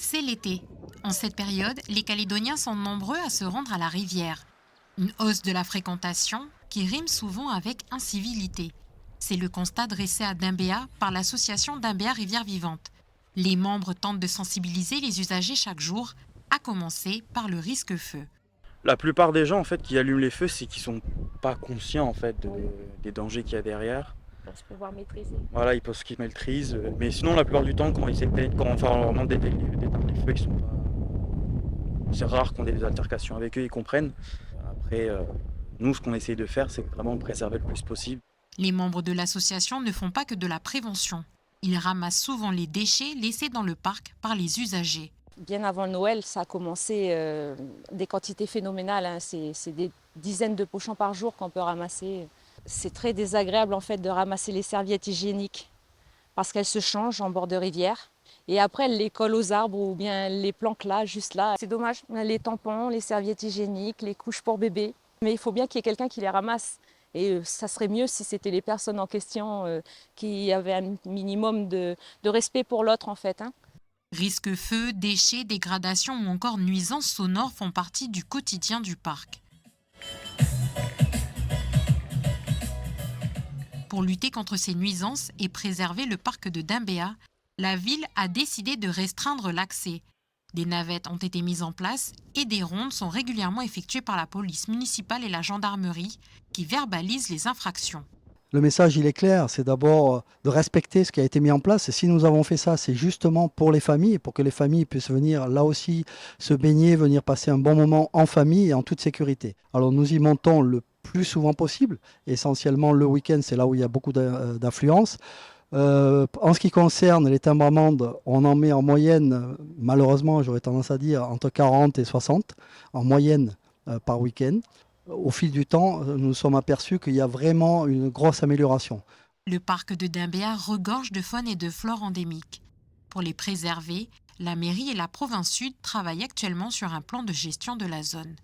C'est l'été. En cette période, les Calédoniens sont nombreux à se rendre à la rivière. Une hausse de la fréquentation qui rime souvent avec incivilité. C'est le constat dressé à Dimbéa par l'association Dimbéa Rivière Vivante. Les membres tentent de sensibiliser les usagers chaque jour, à commencer par le risque feu. La plupart des gens en fait qui allument les feux, c'est qu'ils sont pas conscients en fait des dangers qu'il y a derrière. Ils pensent pouvoir maîtriser. Voilà, ils pensent qu'ils maîtrisent. Mais sinon, la plupart du temps, quand ils s'éteignent, quand on leur demande d'éteindre les feux, ils sont pas. C'est rare qu'on ait des altercations avec eux, ils comprennent. Après, nous, ce qu'on essaye de faire, c'est vraiment préserver le plus possible. Les membres de l'association ne font pas que de la prévention. Ils ramassent souvent les déchets laissés dans le parc par les usagers. Bien avant le Noël, ça a commencé des quantités phénoménales, hein. C'est des dizaines de pochons par jour qu'on peut ramasser. C'est très désagréable en fait de ramasser les serviettes hygiéniques parce qu'elles se changent en bord de rivière. Et après, elles les collent aux arbres ou bien les planquent là, juste là. C'est dommage. Les tampons, les serviettes hygiéniques, les couches pour bébé. Mais il faut bien qu'il y ait quelqu'un qui les ramasse. Et ça serait mieux si c'était les personnes en question qui avaient un minimum de respect pour l'autre en fait, hein. Risques feu, déchets, dégradation ou encore nuisances sonores font partie du quotidien du parc. Pour lutter contre ces nuisances et préserver le parc de Dimbéa, la ville a décidé de restreindre l'accès. Des navettes ont été mises en place et des rondes sont régulièrement effectuées par la police municipale et la gendarmerie qui verbalisent les infractions. Le message, il est clair, c'est d'abord de respecter ce qui a été mis en place. Et si nous avons fait ça, c'est justement pour les familles, pour que les familles puissent venir là aussi se baigner, venir passer un bon moment en famille et en toute sécurité. Alors nous y montons le plus souvent possible, essentiellement le week-end, c'est là où il y a beaucoup d'affluence. En ce qui concerne les timbres-amendes, on en met en moyenne, malheureusement, j'aurais tendance à dire, entre 40 et 60 en moyenne par week-end. Au fil du temps, nous nous sommes aperçus qu'il y a vraiment une grosse amélioration. Le parc de Dimbéa regorge de faune et de flore endémiques. Pour les préserver, la mairie et la province sud travaillent actuellement sur un plan de gestion de la zone.